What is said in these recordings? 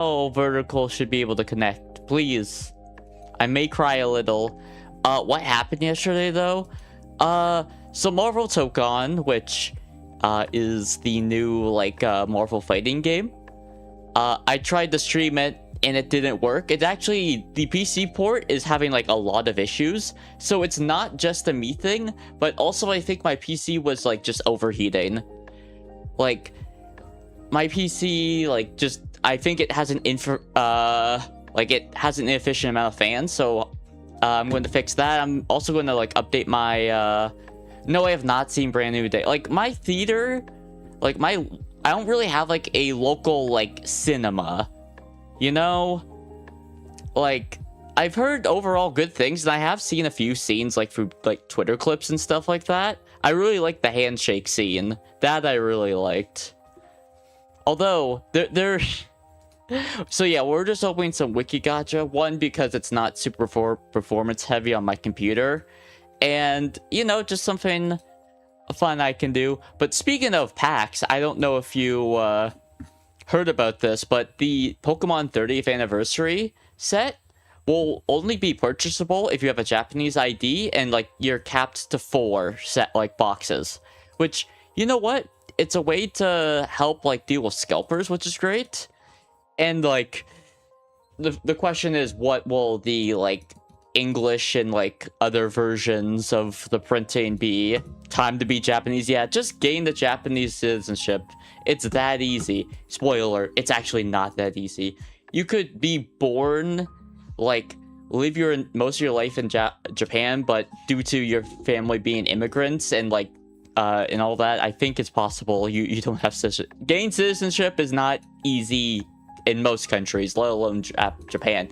Oh, vertical should be able to connect. Please. I may cry a little. What happened yesterday, though? So Marvel Tokon, which, is the new, like, Marvel fighting game. I tried to stream it, and it didn't work. It's actually, the PC port is having, like, a lot of issues. So it's not just a me thing, but also I think my PC was, like, just overheating. Like, my PC, like, just, I think it has an it has an inefficient amount of fans, so I'm going to fix that. I'm also going to, like, update my, no, I have not seen Brand New Day. Like, my theater, like, I don't really have, like, a local, like, cinema, you know? Like, I've heard overall good things, and I have seen a few scenes, like, through, like, Twitter clips and stuff like that. I really like the handshake scene. That I really liked. Although, so yeah, we're just opening some WIKIGACHA. One, because it's not super performance heavy on my computer. And, you know, just something fun I can do. But speaking of packs, I don't know if you heard about this, but the Pokemon 30th anniversary set will only be purchasable if you have a Japanese ID and, like, you're capped to 4 set, like, boxes. Which, you know what? It's a way to help, like, deal with scalpers, which is great. And, like, the question is, what will the, like, English and, like, other versions of the printing be? Time to be Japanese? Yeah, just gain the Japanese citizenship. It's that easy. Spoiler, it's actually not that easy. You could be born, like, live most of your life in Japan, but due to your family being immigrants and, like, and all that, I think it's possible you don't have gain citizenship is not easy in most countries, let alone Japan.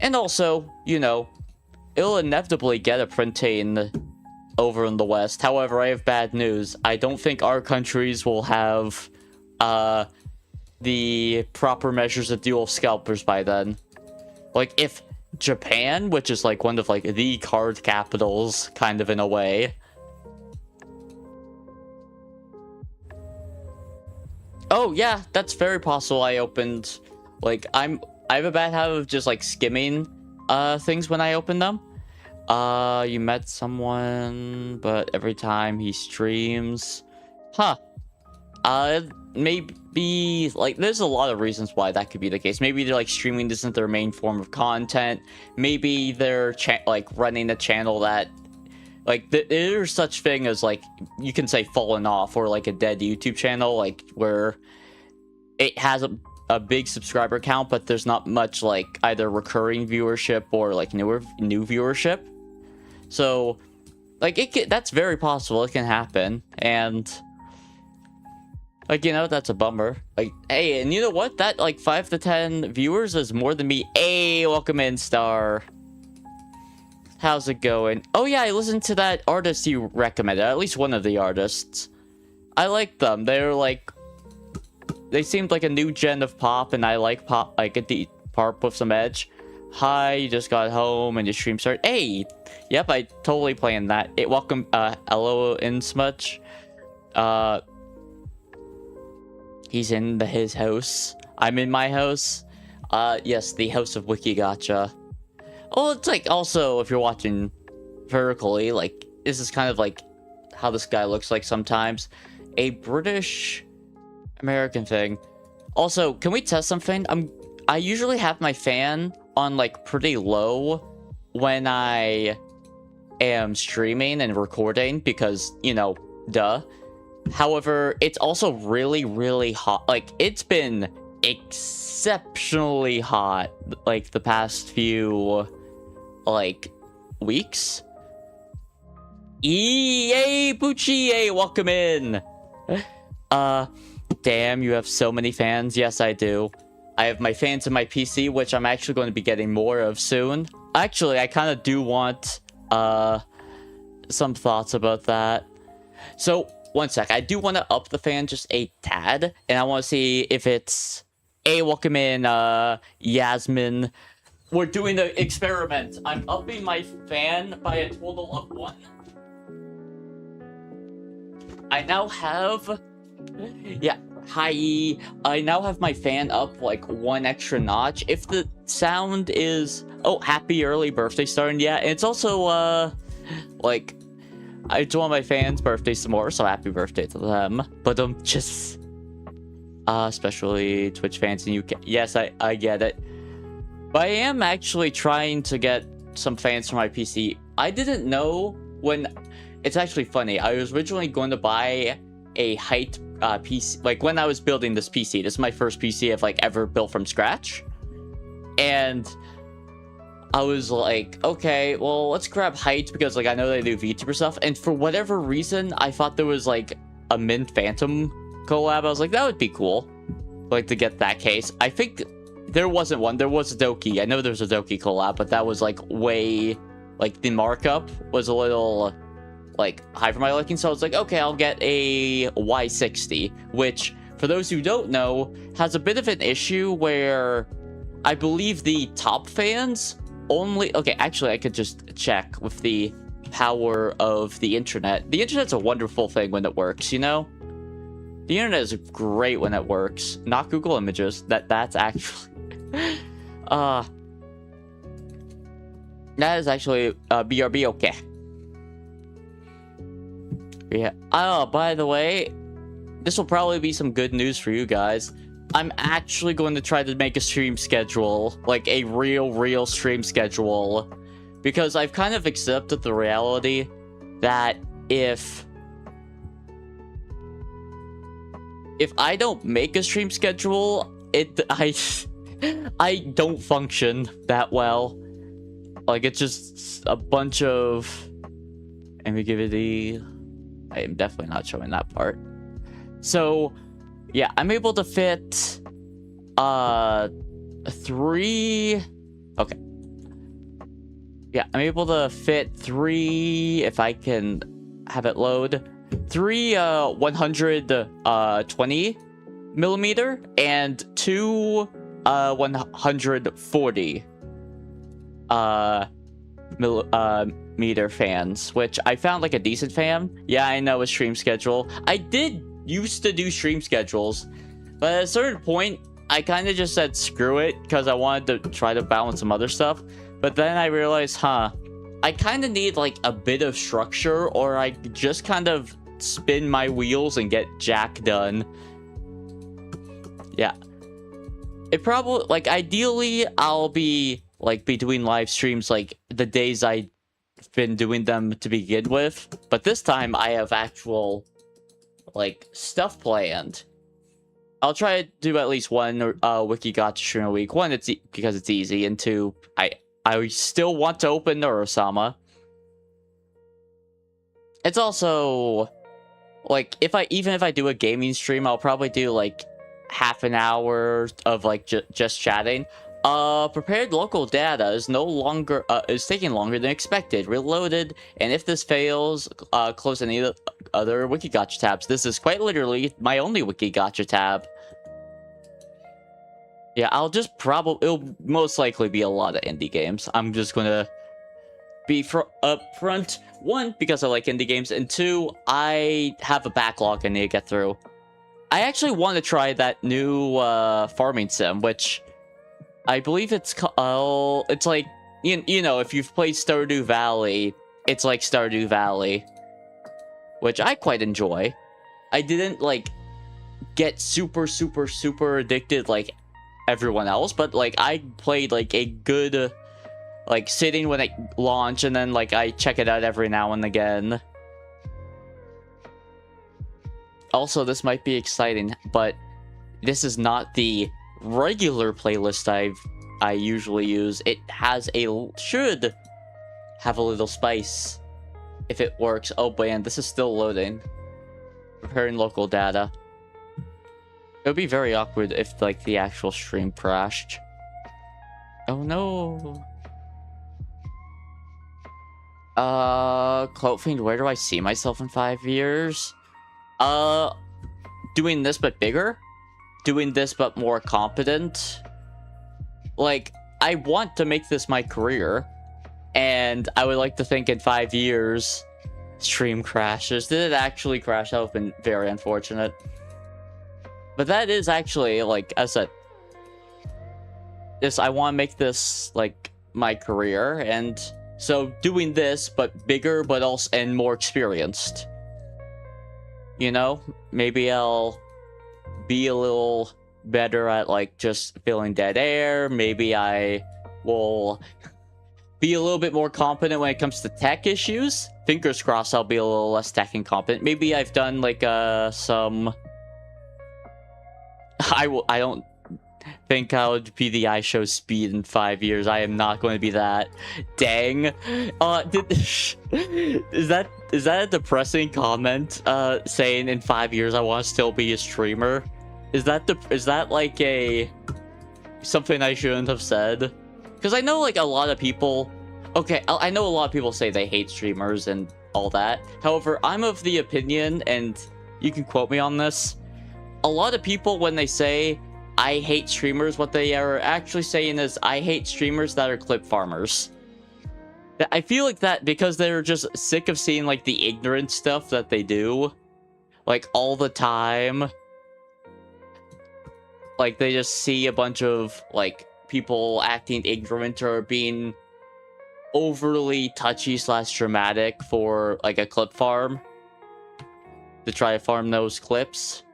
And also, you know, it'll inevitably get a printing over in the West. However, I have bad news. I don't think our countries will have the proper measures of dual scalpers by then. Like, if Japan, which is, like, one of, like, the card capitals, kind of in a way. Oh, yeah, that's very possible. I opened, like, I have a bad habit of just, like, skimming things when I open them. You met someone, but every time he streams. Huh. Maybe, like, there's a lot of reasons why that could be the case. Maybe they're, like, streaming isn't their main form of content. Maybe they're, like, running a channel that, like, there's such thing as, like, you can say fallen off, or, like, a dead YouTube channel, like, where it has a big subscriber count, but there's not much, like, either recurring viewership or, like, new viewership. So, like, that's very possible. It can happen. And, like, you know, that's a bummer. Like, hey, and you know what? That, like, 5 to 10 viewers is more than me. Hey, welcome in, Star. How's it going? Oh, yeah, I listened to that artist you recommended. At least one of the artists. I like them. They're, like, they seemed like a new gen of pop, and I like pop, like a deep pop with some edge. Hi, you just got home and your stream started. Hey! Yep, I totally planned that. Welcome, hello, Insmudge. He's in his house. I'm in my house. Yes, the house of WIKIGACHA. Oh, it's like, also, if you're watching vertically, like, this is kind of like how this guy looks like sometimes. A British American thing. Also, can we test something? I usually have my fan on, like, pretty low when I am streaming and recording because, you know, duh. However, it's also really, really hot. Like, it's been exceptionally hot, like, the past few, like, weeks. Yay, Bucci, welcome in. Damn, you have so many fans. Yes, I do. I have my fans in my PC, which I'm actually going to be getting more of soon. Actually, I kind of do want, some thoughts about that. So, one sec. I do want to up the fan just a tad, and I want to see if it's... Hey, welcome in, Yasmin. We're doing the experiment. I'm upping my fan by a total of 1. I now have... Yeah, Hi, I now have my fan up like one extra notch. If the sound is... Oh, happy early birthday, Starting. Yeah, and it's also, like... It's one of my fans' birthdays tomorrow, so happy birthday to them. But just... especially Twitch fans in UK. Yes, I get it. But I am actually trying to get some fans for my PC. I didn't know when... It's actually funny. I was originally going to buy a height PC, like when I was building this PC. This is my first PC I've like ever built from scratch, and I was like, okay, well, let's grab height because like I know they do VTuber stuff, and for whatever reason I thought there was like a Mint Phantom collab. I was like, that would be cool, like to get that case. I think there wasn't one. There was a Doki. I know there's a Doki collab, but that was like way, like the markup was a little like high for my liking, so I was like, okay, I'll get a Y60, which for those who don't know has a bit of an issue where I believe the top fans only... Okay, actually I could just check with the power of the internet. The internet's a wonderful thing when it works, you know? The internet is great when it works, not Google Images. That's actually that is actually BRB. Okay. Yeah. Oh, by the way, this will probably be some good news for you guys. I'm actually going to try to make a stream schedule, like a real stream schedule, because I've kind of accepted the reality that if I don't make a stream schedule, I don't function that well. Like, it's just a bunch of ambiguity. I am definitely not showing that part. So, yeah, I'm able to fit 3... Okay. Yeah, I'm able to fit 3, if I can have it load, 3 120 millimeter and 2 140 meter fans, which I found like a decent fan. Yeah, I know a stream schedule. I did used to do stream schedules, but at a certain point I kind of just said screw it because I wanted to try to balance some other stuff. But then I realized, I kind of need like a bit of structure, or I just kind of spin my wheels and get jack done. Yeah, it probably, like, ideally I'll be like doing live streams like the days I've been doing them to begin with, but this time I have actual like stuff planned. I'll try to do at least one WIKIGACHA stream a week. One, it's because it's easy, and two, I still want to open Neurosama. It's also like, even if I do a gaming stream, I'll probably do like half an hour of like just chatting. Prepared local data is no longer is taking longer than expected. Reloaded, and if this fails, close any other WIKIGACHA tabs. This is quite literally my only WIKIGACHA tab. Yeah, it'll most likely be a lot of indie games. I'm just gonna be upfront. One, because I like indie games, and two, I have a backlog I need to get through. I actually want to try that new farming sim, which I believe it's called, it's like, you know, if you've played Stardew Valley, it's like Stardew Valley, which I quite enjoy. I didn't like get super addicted like everyone else, but like I played like a good, like sitting when it launched, and then like I check it out every now and again. Also, this might be exciting, but this is not the regular playlist I usually use. It should have a little spice if it works. Oh man, this is still loading. Preparing local data. It would be very awkward if like the actual stream crashed. Oh no. Cloakfiend, where do I see myself in 5 years? Doing this but bigger? Doing this but more competent? Like, I want to make this my career, and I would like to think in 5 years, stream crashes. Did it actually crash? That would have been very unfortunate. But that is actually, like I said, I want to make this like my career, and so doing this but bigger, but also and more experienced. You know, maybe I'll be a little better at like just filling dead air. Maybe I will be a little bit more competent when it comes to tech issues. Fingers crossed I'll be a little less tech incompetent. Maybe I've done like some I don't think I would be the iShow speed in 5 years. I am not going to be that. Dang. Is that a depressing comment? Saying in 5 years I want to still be a streamer? Is that like a something I shouldn't have said? Because I know like a lot of people. Okay, I know a lot of people say they hate streamers and all that. However, I'm of the opinion, and you can quote me on this. A lot of people, when they say I hate streamers, what they are actually saying is I hate streamers that are clip farmers. I feel like that because they're just sick of seeing like the ignorant stuff that they do, like all the time. Like they just see a bunch of like people acting ignorant or being overly touchy / dramatic for like a clip farm to try to farm those clips.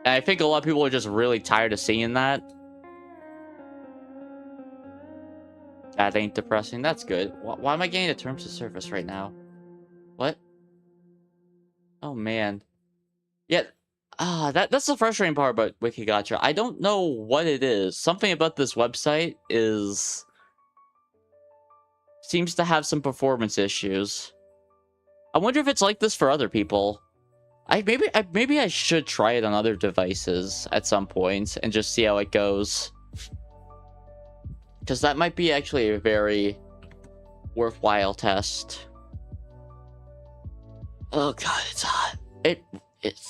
And I think a lot of people are just really tired of seeing that. That ain't depressing. That's good. Why am I getting the terms of service right now? What? Oh, man. Yeah. That's the frustrating part about WIKIGACHA. I don't know what it is. Something about this website seems to have some performance issues. I wonder if it's like this for other people. Maybe I should try it on other devices at some point and just see how it goes. Because that might be actually a very worthwhile test. Oh god, it's hot.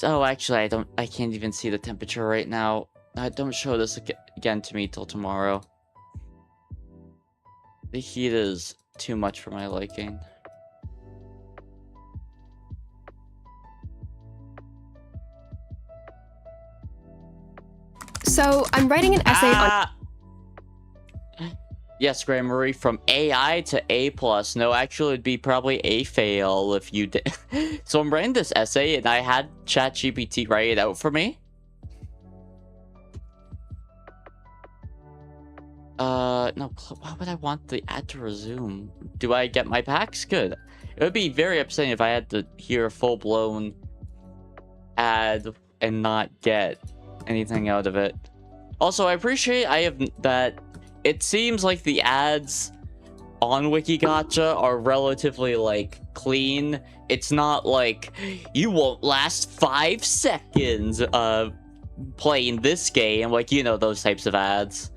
Oh, actually, I can't even see the temperature right now. Don't show this again to me till tomorrow. The heat is too much for my liking. So, I'm writing an essay on... Yes, Grammary, from AI to A+. No, actually, it'd be probably A fail if you did. So I'm writing this essay, and I had ChatGPT write it out for me. No, why would I want the ad to resume? Do I get my packs? Good. It would be very upsetting if I had to hear a full-blown ad and not get anything out of it. Also, I appreciate that it seems like the ads on WIKIGACHA are relatively, like, clean. It's not like, you won't last 5 seconds playing this game. Like, you know, those types of ads.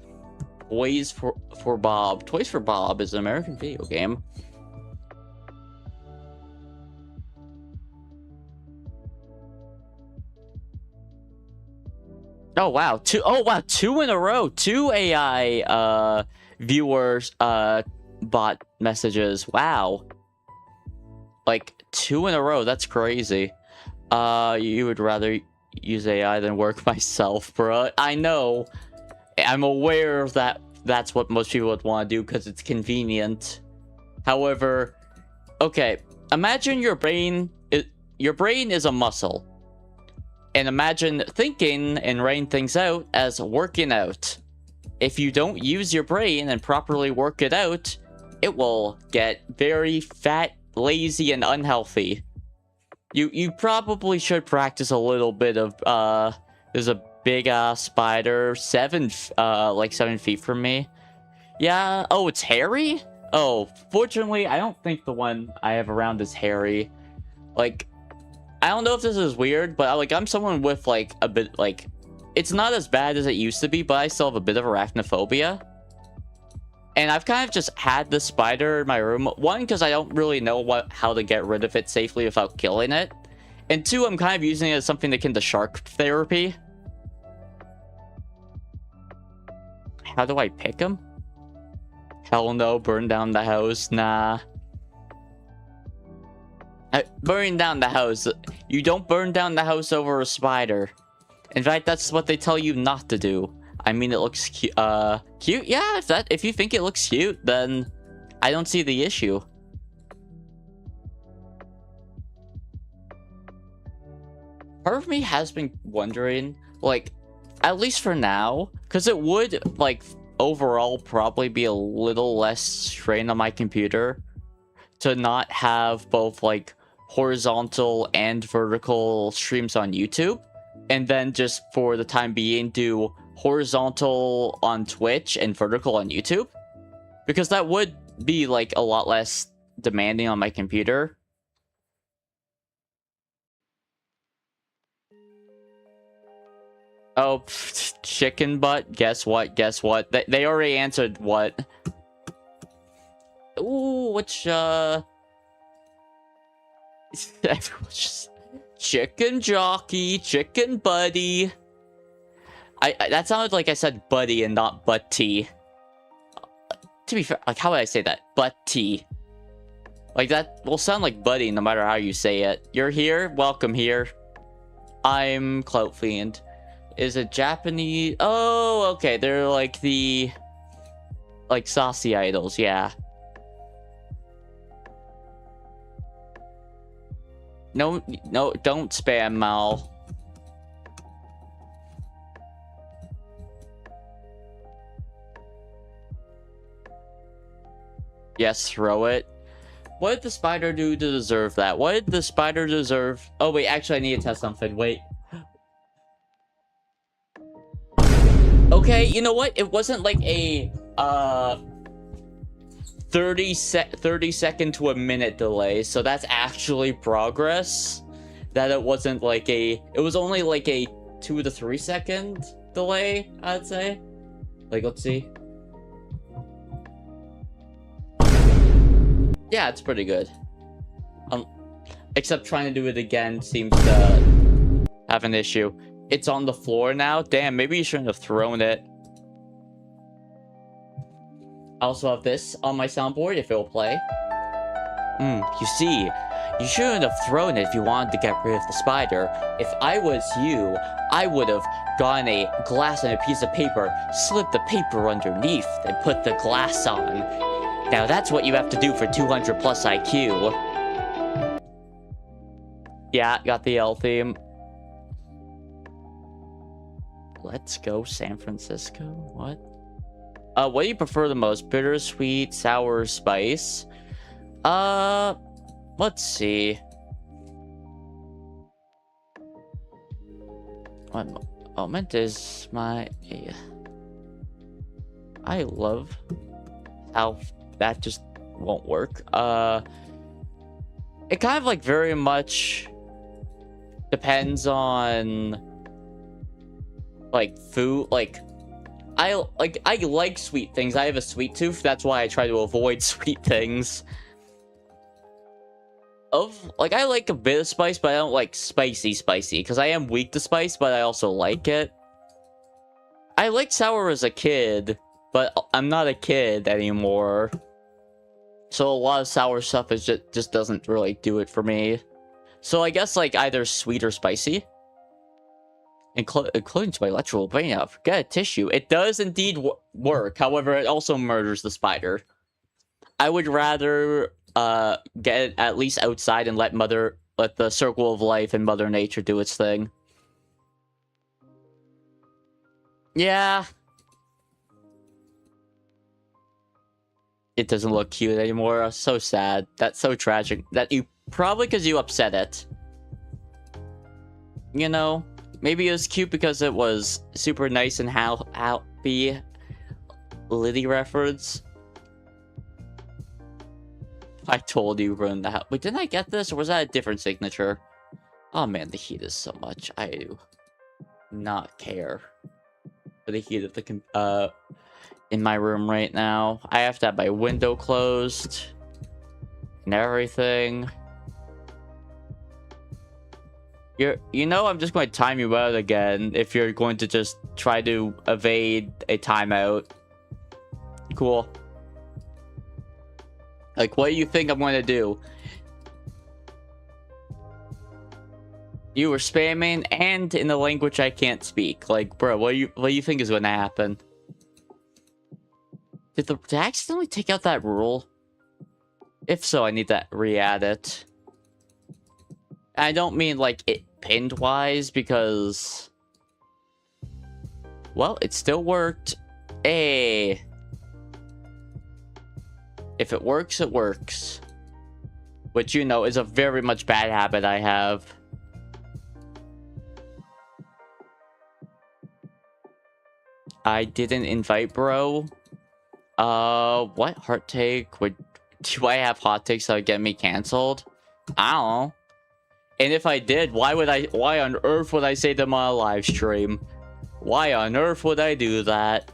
Toys for Bob. Toys for Bob is an American video game. Oh wow, 2 in a row. 2 AI viewers bot messages. Wow. Like 2 in a row, that's crazy. You would rather use AI than work myself, bro. I know. I'm aware that that's what most people would want to do because it's convenient. However, okay, imagine your brain is a muscle. And imagine thinking and writing things out as working out. If you don't use your brain and properly work it out, it will get very fat, lazy, and unhealthy. You probably should practice a little bit of, there's a big spider, 7 feet from me. Yeah, oh, it's hairy? Oh, fortunately, I don't think the one I have around is hairy. Like, I don't know if this is weird, but like I'm someone with like a bit like it's not as bad as it used to be, but I still have a bit of arachnophobia. And I've kind of just had this spider in my room. 1, because I don't really know how to get rid of it safely without killing it. And 2, I'm kind of using it as something akin to shark therapy. How do I pick him? Hell no, burn down the house. Nah. Burning down the house. You don't burn down the house over a spider. In fact, that's what they tell you not to do. I mean, it looks cute. Cute? Yeah, if you think it looks cute, then I don't see the issue. Part of me has been wondering, like, at least for now, because it would, like, overall probably be a little less strain on my computer to not have both, like, horizontal and vertical streams on YouTube, and then just for the time being do horizontal on Twitch and vertical on YouTube, because that would be, like, a lot less demanding on my computer. Oh, chicken butt. Guess what? Guess what? They already answered what. Ooh, which, everyone's just... Chicken jockey, chicken buddy. That sounded like I said buddy and not butty. To be fair, like, how would I say that? Butty. Like, that will sound like buddy no matter how you say it. You're here? Welcome here. I'm Clout Fiend. Is it Japanese? Oh, okay. They're like the... like, saucy idols, yeah. No, don't spam, Mal. Yes, throw it. What did the spider do to deserve that? What did the spider deserve? Oh, wait, actually, I need to test something. Wait. Okay, you know what? It wasn't like a 30 second to a minute delay, so that's actually progress. That it wasn't like it was only like a 2 to 3 second delay, I'd say. Like, let's see. Yeah, it's pretty good. Except trying to do it again seems to have an issue. It's on the floor now. Damn, maybe you shouldn't have thrown it. I also have this on my soundboard if it will play. You see, you shouldn't have thrown it if you wanted to get rid of the spider. If I was you, I would have gotten a glass and a piece of paper, slipped the paper underneath, then put the glass on. Now that's what you have to do for 200 plus IQ. Yeah, got the L theme. Let's go San Francisco. What? What do you prefer the most? Bitter, sweet, sour, spice? Let's see. One moment is my... I love how that just won't work. It kind of like very much depends on like food. Like I like sweet things. I have a sweet tooth. That's why I try to avoid sweet things. I like a bit of spice, but I don't like spicy because I am weak to spice, but I also like it. I liked sour as a kid, but I'm not a kid anymore. So a lot of sour stuff is just doesn't really do it for me. So I guess like either sweet or spicy. Including to my electrical brain out. Forget a tissue. It does indeed work. However, it also murders the spider. I would rather get it at least outside and let the circle of life and Mother Nature do its thing. Yeah. It doesn't look cute anymore. So sad. That's so tragic. That you probably because you upset it. You know, maybe it was cute because it was super nice and happy. Liddy reference. I told you ruined the house. Wait, didn't I get this, or was that a different signature? Oh man, the heat is so much. I do not care for the heat of the in my room right now. I have to have my window closed and everything. You know, I'm just going to time you out again if you're going to just try to evade a timeout. Cool. Like, what do you think I'm going to do? You were spamming and in a language I can't speak. Like, bro, what do you think is gonna happen? Did I accidentally take out that rule? If so, I need to re-add it. I don't mean like it pinned wise because, well, it still worked. Hey, if it works, it works. Which, you know, is a very much bad habit I have. I didn't invite, bro. What heart take would... Do I have hot takes that would get me canceled? I don't know. And if I did, why on earth would I say them on a live stream? Why on earth would I do that?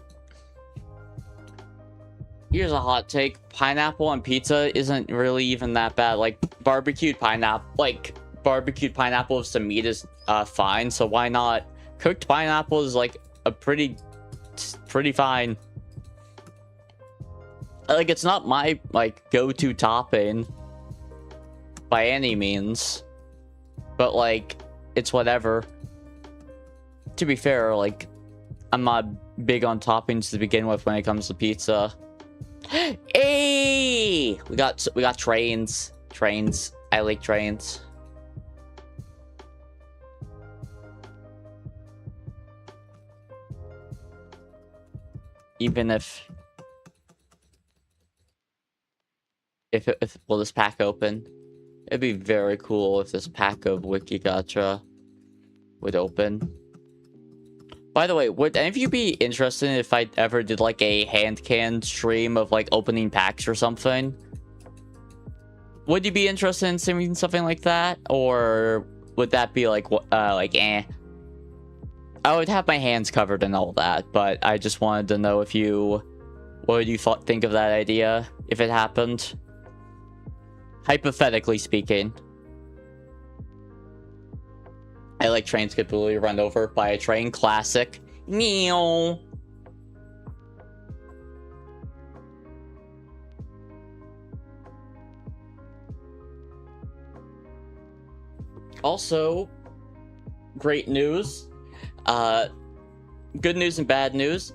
Here's a hot take. Pineapple on pizza isn't really even that bad. Like, barbecued pineapple with some meat is fine, so why not? Cooked pineapple is like a pretty fine. Like, it's not my like go-to topping by any means, but like, it's whatever. To be fair, like, I'm not big on toppings to begin with when it comes to pizza. Hey, we got trains. I like trains. Even if will this pack open? It'd be very cool if this pack of WIKIGACHA would open. By the way, would any of you be interested if I ever did like a hand canned stream of like opening packs or something? Would you be interested in seeing something like that, or would that be like eh? I would have my hands covered and all that, but I just wanted to know if what would you think of that idea if it happened? Hypothetically speaking. I like trains completely run over by a train. Classic. Meow. Also, great news. Good news and bad news.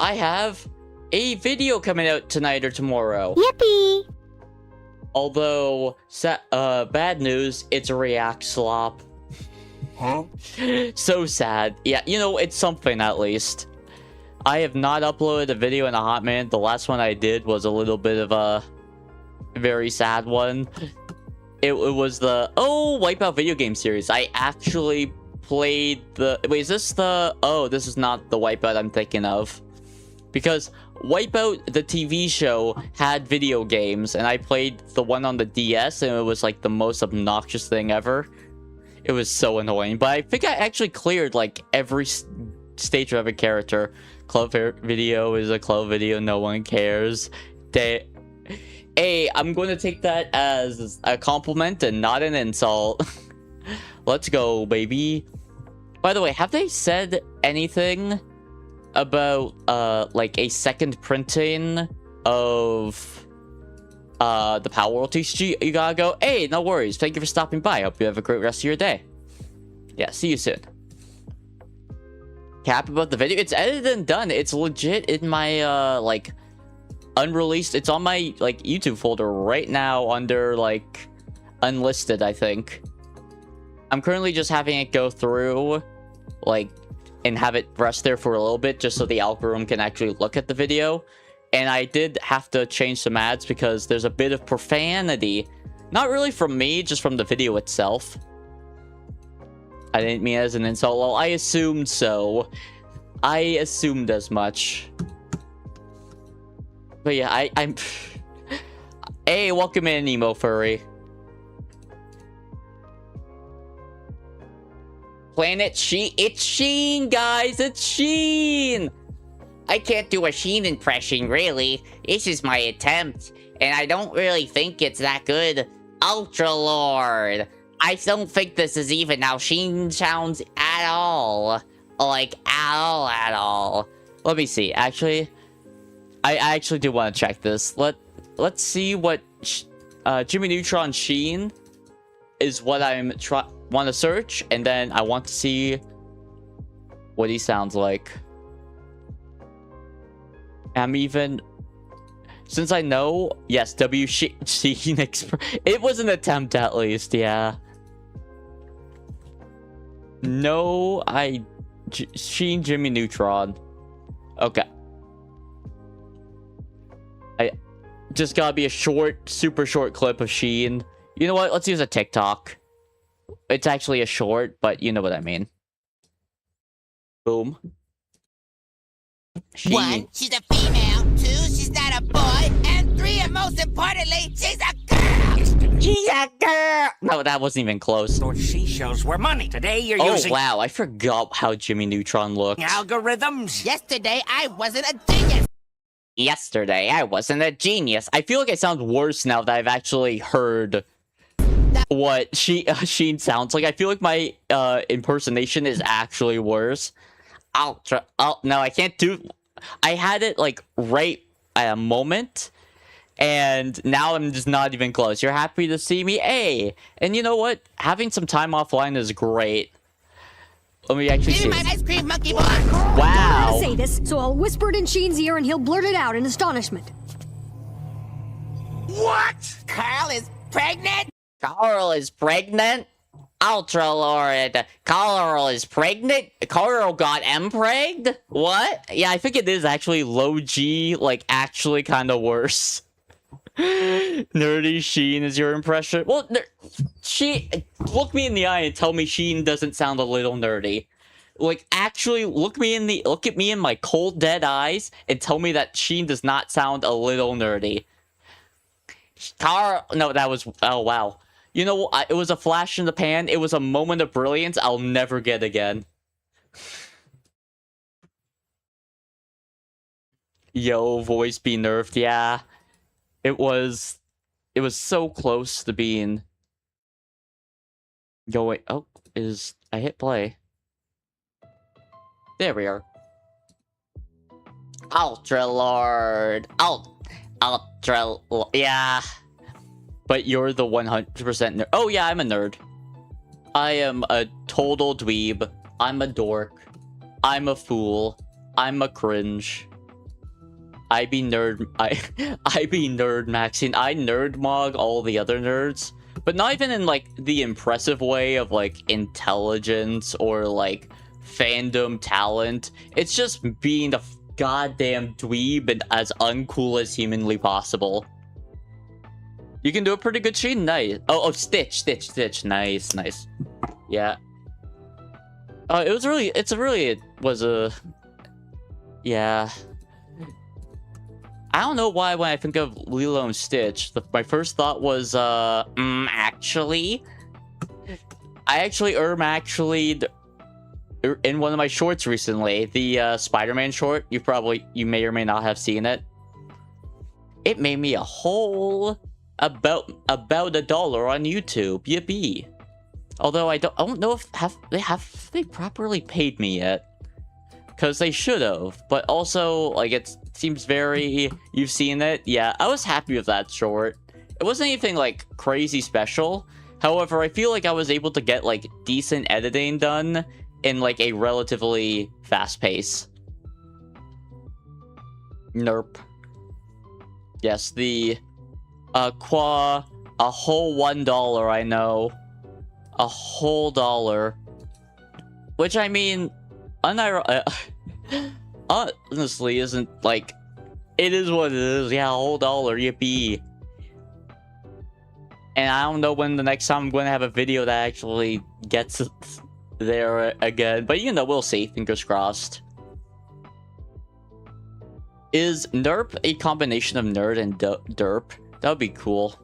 I have a video coming out tonight or tomorrow. Yippee! Although, bad news, it's a react slop. Huh? So sad. Yeah, you know, it's something at least. I have not uploaded a video in a hot minute. The last one I did was a little bit of a very sad one. It was the Wipeout video game series. I actually played the... Wait, is this the... Oh, this is not the Wipeout I'm thinking of. Because Wipeout, the TV show, had video games, and I played the one on the DS, and it was like the most obnoxious thing ever. It was so annoying, but I think I actually cleared like every stage of every character. Club video is a club video, no one cares. Hey, I'm going to take that as a compliment and not an insult. Let's go, baby. By the way, have they said anything about like a second printing of the Power World TCG? You gotta go. Hey, no worries. Thank you for stopping by. Hope you have a great rest of your day. Yeah, see you soon. Cap about the video. It's edited and done. It's legit in my like unreleased. It's on my like YouTube folder right now under like unlisted, I think. I'm currently just having it go through like and have it rest there for a little bit just so the algorithm can actually look at the video. And I did have to change some ads because there's a bit of profanity. Not really from me, just from the video itself. I didn't mean it as an insult. Well, I assumed so. I assumed as much. But yeah, I'm... Hey, welcome in, Emo Furry. Planet Sheen. It's Sheen, guys! It's Sheen! I can't do a Sheen impression, really. This is my attempt, and I don't really think it's that good. Ultra Lord! I don't think this is even how Sheen sounds at all. Like, at all. Let me see. Actually, I actually do want to check this. Let's see what Jimmy Neutron Sheen is what I'm want to search, and then I want to see what he sounds like. I'm even... Since I know... Yes, Sheen Express. It was an attempt at least, yeah. No, Sheen Jimmy Neutron. Okay. I just gotta be a short, super short clip of Sheen. You know what? Let's use a TikTok. It's actually a short, but you know what I mean. Boom. Sheen. 1, she's a female. 2, she's not a boy. And 3, and most importantly, she's a girl. She's a girl. No, that wasn't even close. Those seashells were money. Today you're Oh, using wow. I forgot how Jimmy Neutron looked. algorithms. Yesterday, I wasn't a genius. Yesterday, I wasn't a genius. I feel like I sound worse now that I've actually heard what Sheen sounds like. I feel like my impersonation is actually worse. Oh, no, I can't do... I had it, like, right at a moment, and now I'm just not even close. You're happy to see me? Hey! And you know what? Having some time offline is great. Let me actually see. Give me my ice cream, monkey boy. Wow. I don't know how to say this, so I'll whisper it in Sheen's ear and he'll blurt it out in astonishment. What? Carl is pregnant. Carl is pregnant? Ultra Lord. Carl is pregnant? Carl got empregged? What? Yeah, I think it is actually low G, like, actually kind of worse. Nerdy Sheen is your impression? Well, look me in the eye and tell me Sheen doesn't sound a little nerdy. Like, actually, look at me in my cold, dead eyes and tell me that Sheen does not sound a little nerdy. Carl... No, that was... Oh, wow. You know, it was a flash in the pan. It was a moment of brilliance I'll never get again. Yo, voice be nerfed. Yeah. It was so close to being... Yo, wait. Oh, I hit play. There we are. Ultra Lord. Ultra... Yeah. But you're the 100% nerd. Oh, yeah, I'm a nerd. I am a total dweeb. I'm a dork. I'm a fool. I'm a cringe. I be nerd Maxine. I nerd mog all the other nerds. But not even in, like, the impressive way of, like, intelligence or, like, fandom talent. It's just being a goddamn dweeb and as uncool as humanly possible. You can do a pretty good Sheen. Nice. Oh, Stitch. Nice. Yeah. Yeah. I don't know why when I think of Lilo and Stitch, my first thought was, actually... I actually in one of my shorts recently, the Spider-Man short, you may or may not have seen it. It made me a whole... About $1 on YouTube. Yippee. Although I don't know if have they properly paid me yet. Because they should have. But also, like, it seems very... You've seen it? Yeah, I was happy with that short. It wasn't anything, like, crazy special. However, I feel like I was able to get, like, decent editing done in, like, a relatively fast pace. Nerp. Yes, the... a whole $1, I know. A whole $1. Which, I mean, honestly isn't, like... It is what it is. Yeah, a whole $1, yippee. And I don't know when the next time I'm going to have a video that actually gets there again. But, you know, we'll see. Fingers crossed. Is NERP a combination of nerd and derp? That would be cool.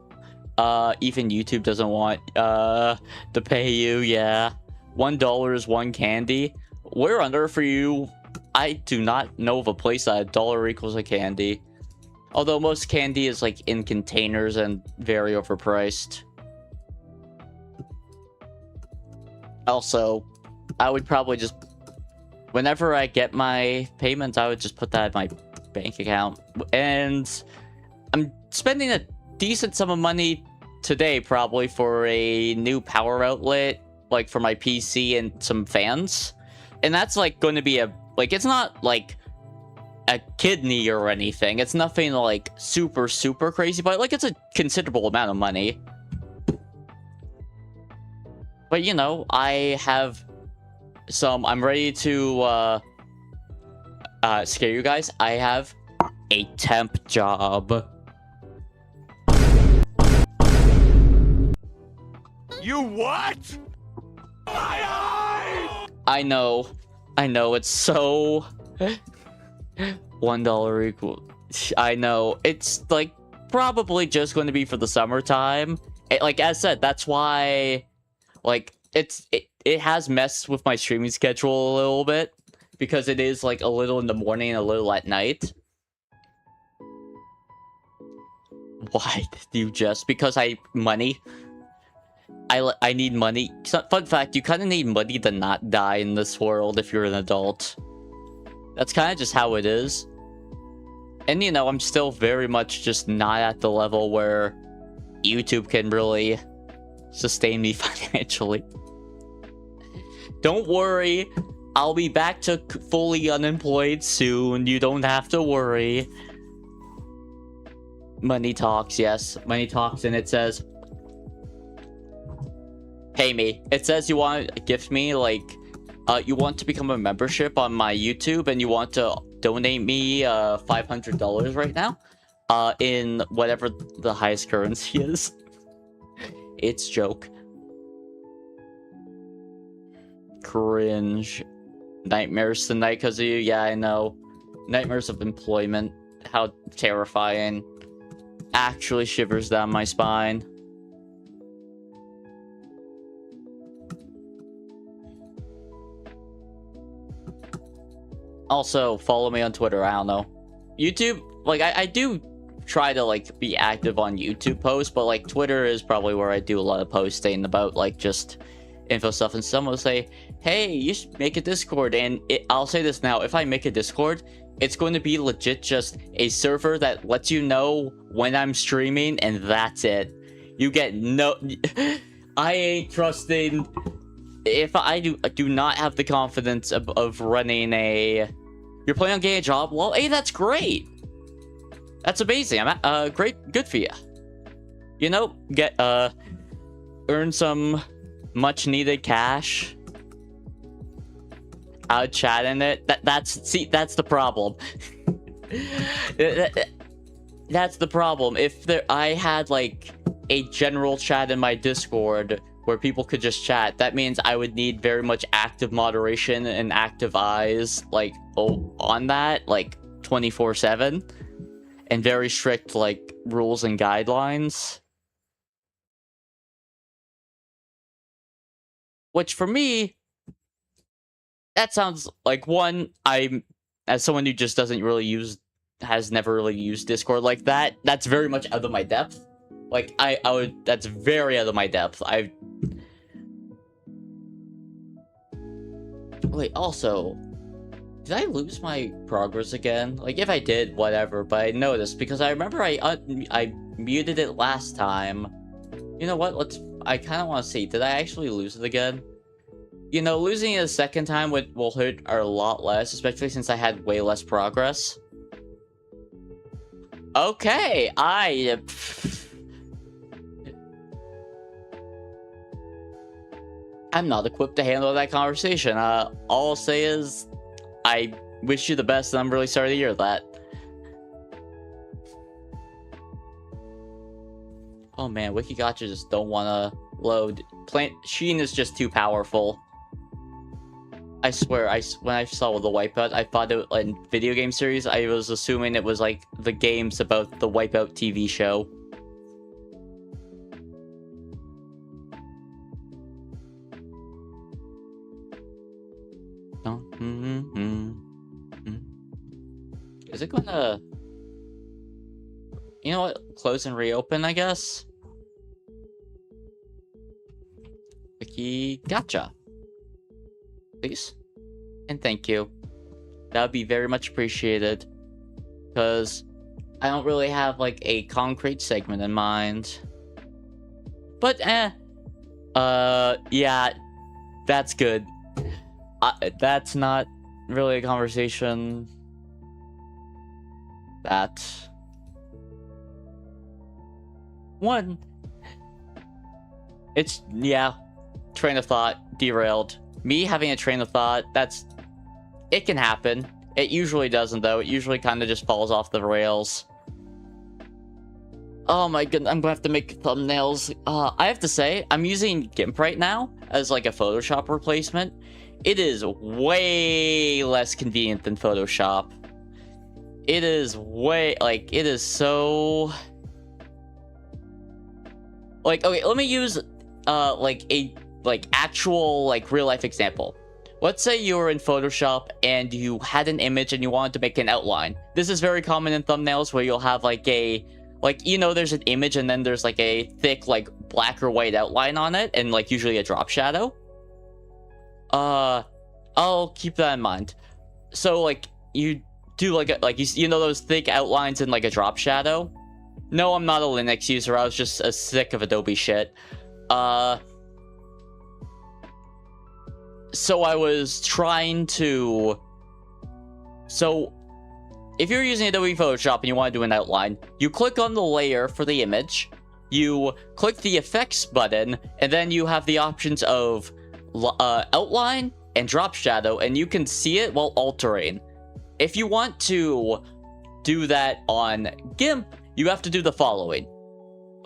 Even YouTube doesn't want to pay you, yeah. $1 is one candy. Where on earth are you? I do not know of a place that $1 equals a candy. Although most candy is like in containers and very overpriced. Also, I would probably just... Whenever I get my payments, I would just put that in my bank account. And... I'm spending a decent sum of money today, probably, for a new power outlet like for my PC and some fans. And that's like going to be like, it's not like a kidney or anything. It's nothing like super crazy, but like it's a considerable amount of money. But you know, I have I'm ready to scare you guys. I have a temp job. You what? My eyes! I know, it's so $1 equal. I know, it's like probably just going to be for the summertime. Like as said, that's why like it has messed with my streaming schedule a little bit, because it is like a little in the morning and a little at night. Why did you just? Because money. I need money. Fun fact, you kind of need money to not die in this world if you're an adult. That's kind of just how it is. And you know, I'm still very much just not at the level where YouTube can really sustain me financially. Don't worry, I'll be back to fully unemployed soon. You don't have to worry. Money talks, yes. Money talks, and it says, pay me. It says you want to gift me, like, you want to become a membership on my YouTube, and you want to donate me $500 right now, in whatever the highest currency is. It's joke. Cringe. Nightmares tonight because of you. Yeah, I know. Nightmares of employment. How terrifying. Actually shivers down my spine. Also, follow me on Twitter. I don't know. YouTube, like, I do try to, like, be active on YouTube posts, but, like, Twitter is probably where I do a lot of posting about, like, just info stuff. And someone will say, hey, you should make a Discord. And I'll say this now. If I make a Discord, it's going to be legit just a server that lets you know when I'm streaming, and that's it. You get no... I ain't trusting... If I do not have the confidence of running a... You're planning on getting a job? Well, hey, that's great. That's amazing. I'm great, good for you. You know, earn some much needed cash. Out chatting it. That's the problem. That's the problem. If I had like a general chat in my Discord where people could just chat, that means I would need very much active moderation and active eyes, like, on that, like, 24/7, and very strict, like, rules and guidelines. Which, for me, that sounds like, one, as someone who just doesn't really has never really used Discord like that, that's very much out of my depth. Like, that's very out of my depth. Wait, also, did I lose my progress again? Like, if I did, whatever, but I noticed, because I remember I muted it last time. You know what, I kind of want to see, did I actually lose it again? You know, losing it a second time will hurt a lot less, especially since I had way less progress. Okay, I'm not equipped to handle that conversation. All I'll say is, I wish you the best, and I'm really sorry to hear that. Oh man, WIKIGACHA just don't want to load. Sheen is just too powerful. I swear, when I saw the Wipeout, I thought it was a video game series. I was assuming it was like the games about the Wipeout TV show. Is it gonna... You know what? Close and reopen, I guess? WIKIGACHA. Please. And thank you. That would be very much appreciated. Because I don't really have, like, a concrete segment in mind. But, yeah. That's good. That's not really a conversation. That one. It's, yeah, train of thought derailed. Me having a train of thought, it can happen. It usually doesn't, though. It usually kind of just falls off the rails. Oh my goodness, I'm gonna have to make thumbnails. I have to say, I'm using GIMP right now as like a Photoshop replacement. It is way less convenient than Photoshop. It is way, like, it is so... Like, okay, let me use, like, a, like, actual, like, real-life example. Let's say you were in Photoshop and you had an image and you wanted to make an outline. This is very common in thumbnails where you'll have, like, a... Like, you know, there's an image and then there's, like, a thick, like, black or white outline on it, and, like, usually a drop shadow. I'll keep that in mind. So, like, you do, like, you know those thick outlines in, like, a drop shadow? No, I'm not a Linux user, I was just sick of Adobe shit. So I was trying to... So... If you're using Adobe Photoshop and you want to do an outline, you click on the layer for the image, you click the effects button, and then you have the options of outline and drop shadow, and you can see it while altering. If you want to do that on GIMP, you have to do the following.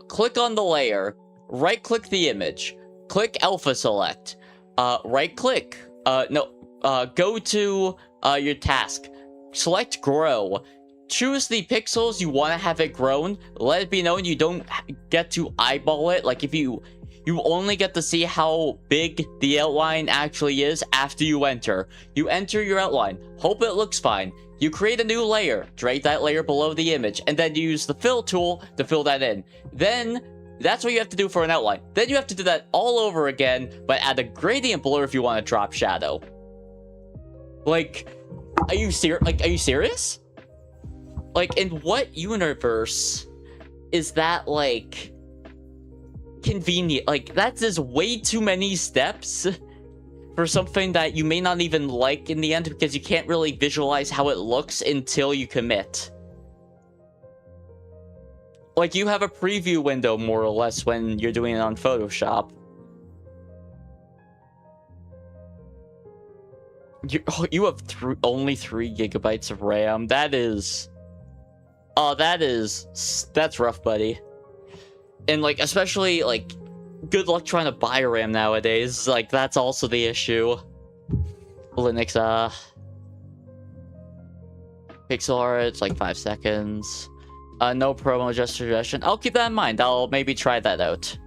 Click on the layer, right-click the image, click Alpha Select, right-click, go to your task. Select grow. Choose the pixels you want to have it grown. Let it be known you don't get to eyeball it. Like, if you only get to see how big the outline actually is after you enter. You enter your outline. Hope it looks fine. You create a new layer. Drag that layer below the image. And then you use the fill tool to fill that in. Then, that's what you have to do for an outline. Then you have to do that all over again, but add a gradient blur if you want to drop shadow. Like... Are you serious? Like, in what universe is that, like, convenient? Like, that's just way too many steps for something that you may not even like in the end, because you can't really visualize how it looks until you commit. Like, you have a preview window, more or less, when you're doing it on Photoshop. You have only 3 gigabytes of RAM. That is... Oh, that's rough, buddy. And, like, especially, like, good luck trying to buy RAM nowadays. Like, that's also the issue. Linux, pixel art, it's like 5 seconds. No promo, just suggestion. I'll keep that in mind. I'll maybe try that out.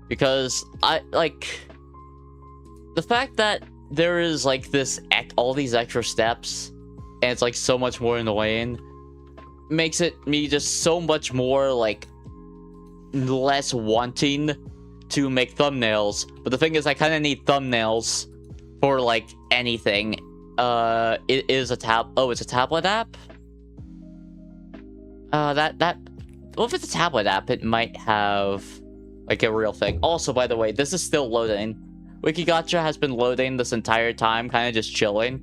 Because, the fact that there is, like, all these extra steps, and it's, like, so much more annoying, makes me just so much more, like, less wanting to make thumbnails. But the thing is, I kind of need thumbnails for, like, anything. It is a it's a tablet app? Well, if it's a tablet app, it might have, like, a real thing. Also, by the way, this is still loading. WIKIGACHA has been loading this entire time, kind of just chilling.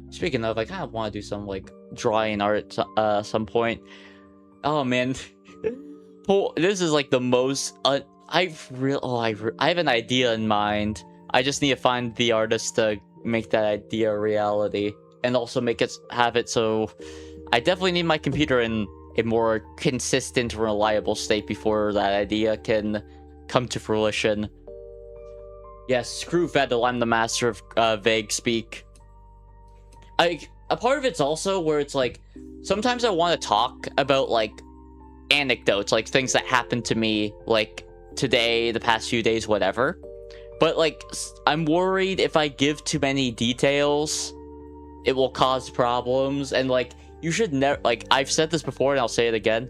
Speaking of, I kind of want to do some, like, drawing art some point. Oh, man. This is, like, the most... I have an idea in mind. I just need to find the artist to make that idea a reality. And also have it so... I definitely need my computer in a more consistent, reliable state before that idea can come to fruition. Yes, screw Vettel, I'm the master of vague speak. A part of it's also where it's like, sometimes I want to talk about, like, anecdotes, like things that happened to me, like, today, the past few days, whatever. But, like, I'm worried if I give too many details, it will cause problems. And, like, you should never, like, I've said this before and I'll say it again,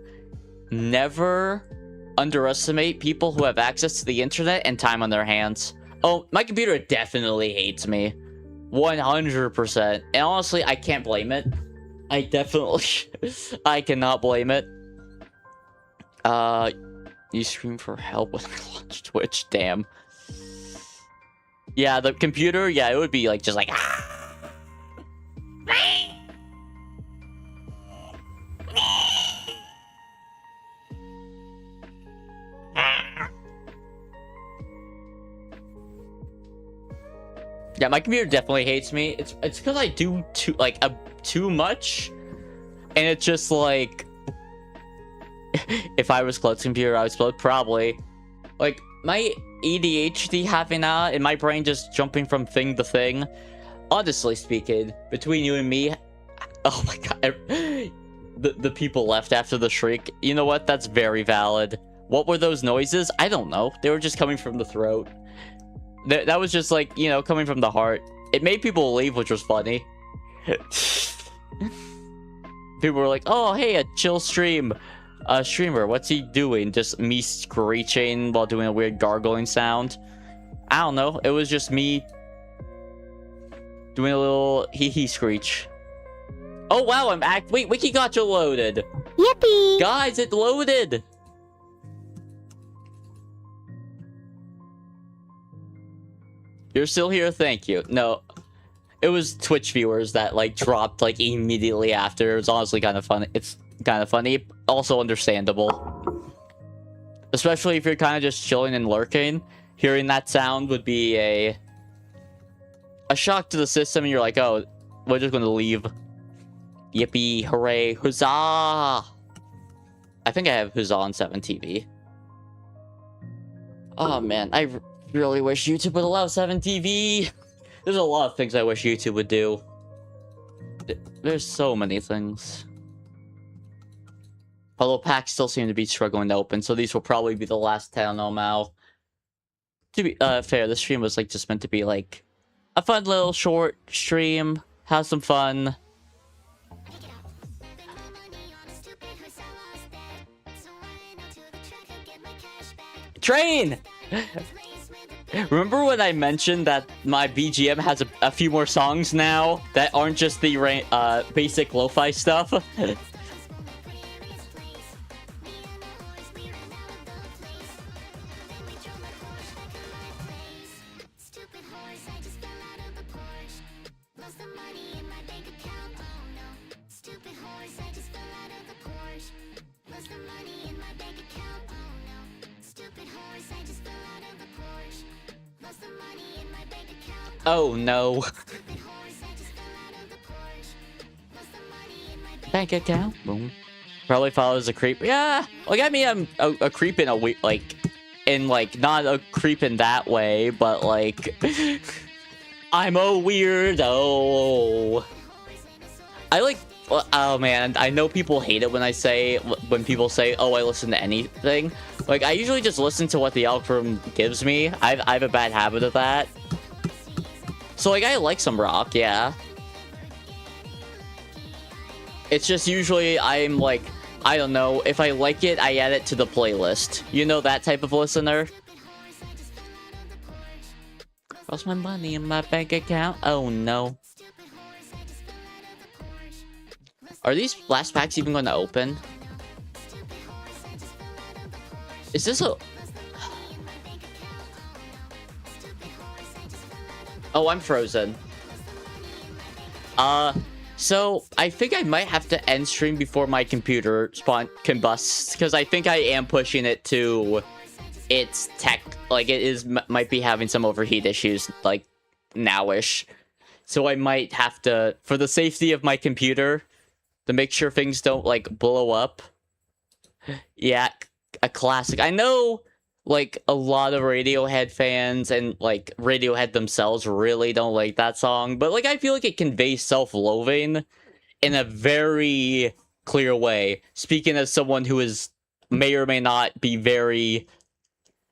never underestimate people who have access to the internet and time on their hands. Oh, my computer definitely hates me. 100%. And honestly, I can't blame it. I definitely... I cannot blame it. You scream for help when I launch Twitch. Damn. Yeah, the computer, yeah, it would be like, just like, ah. Yeah, my computer definitely hates me. It's because I do too much, and it's just like, if I was Claude's computer, I would explode probably. Like my ADHD having in my brain just jumping from thing to thing. Honestly speaking, between you and me, oh my god, the people left after the shriek. You know what? That's very valid. What were those noises? I don't know. They were just coming from the throat. That was just like, you know, coming from the heart. It made people leave, which was funny. People were like, oh, hey, a chill stream. Streamer, what's he doing? Just me screeching while doing a weird gargling sound? I don't know. It was just me doing a little hee-hee screech. Oh, wow, wait, WIKIGACHA loaded. Yippee! Guys, it loaded. You're still here, thank you. No, it was Twitch viewers that like dropped like immediately after. It was honestly kind of funny. It's kind of funny, also understandable. Especially if you're kind of just chilling and lurking. Hearing that sound would be a shock to the system, and you're like, oh, we're just gonna leave. Yippee, hooray, huzzah! I think I have huzzah on 7TV. Oh man, I really wish YouTube would allow 7TV. There's a lot of things I wish YouTube would do. There's so many things. Although packs still seem to be struggling to open, so these will probably be the last 10 on Mal. To be fair, the stream was like just meant to be like a fun little short stream. Have some fun. Train! Remember when I mentioned that my BGM has a few more songs now that aren't just the basic lo-fi stuff? Oh no. Bank account. Boom. Probably follows a creep. Yeah. Like, I mean, I'm a creep in a way, like, not a creep in that way, but like, I'm a weirdo. I like, oh man, I know people hate it when people say, oh, I listen to anything. Like, I usually just listen to what the algorithm gives me. I have a bad habit of that. So, like, I like some rock, yeah. It's just usually I'm like, I don't know, if I like it, I add it to the playlist. You know that type of listener? Lost my money in my bank account? Oh no. Are these last packs even going to open? Is this a... Oh, I'm frozen. So I think I might have to end stream before my computer combusts, because I think I am pushing it to its tech, like it might be having some overheat issues, like nowish. So I might have to, for the safety of my computer, to make sure things don't like blow up. Yeah, a classic. I know, like, a lot of Radiohead fans and, like, Radiohead themselves really don't like that song. But, like, I feel like it conveys self-loathing in a very clear way. Speaking as someone who may or may not be very...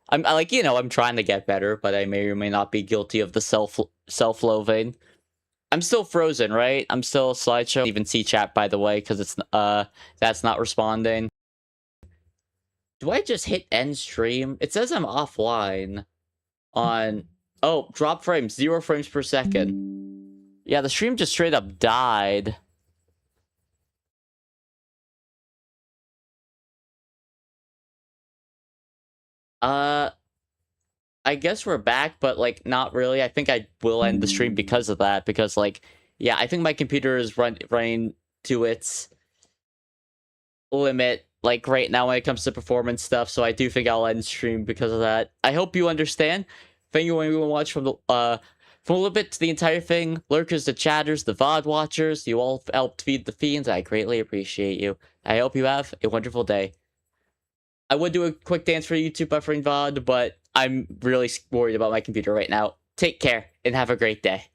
I'm trying to get better, but I may or may not be guilty of the self-loathing. I'm still frozen, right? I'm still a slideshow. I don't even see chat, by the way, because it's, that's not responding. Do I just hit end stream? It says I'm offline on... Oh, drop frames. 0 frames per second. Yeah, the stream just straight up died. I guess we're back, but like not really. I think I will end the stream because of that. Because like, yeah, I think my computer is running to its limit like right now when it comes to performance stuff. So I do think I'll end stream because of that. I hope you understand. Thank you everyone watch from a little bit to the entire thing. Lurkers, the chatters, the VOD watchers, you all helped feed the fiends. I greatly appreciate you. I hope you have a wonderful day. I would do a quick dance for YouTube buffering VOD, but I'm really worried about my computer right now. Take care and have a great day.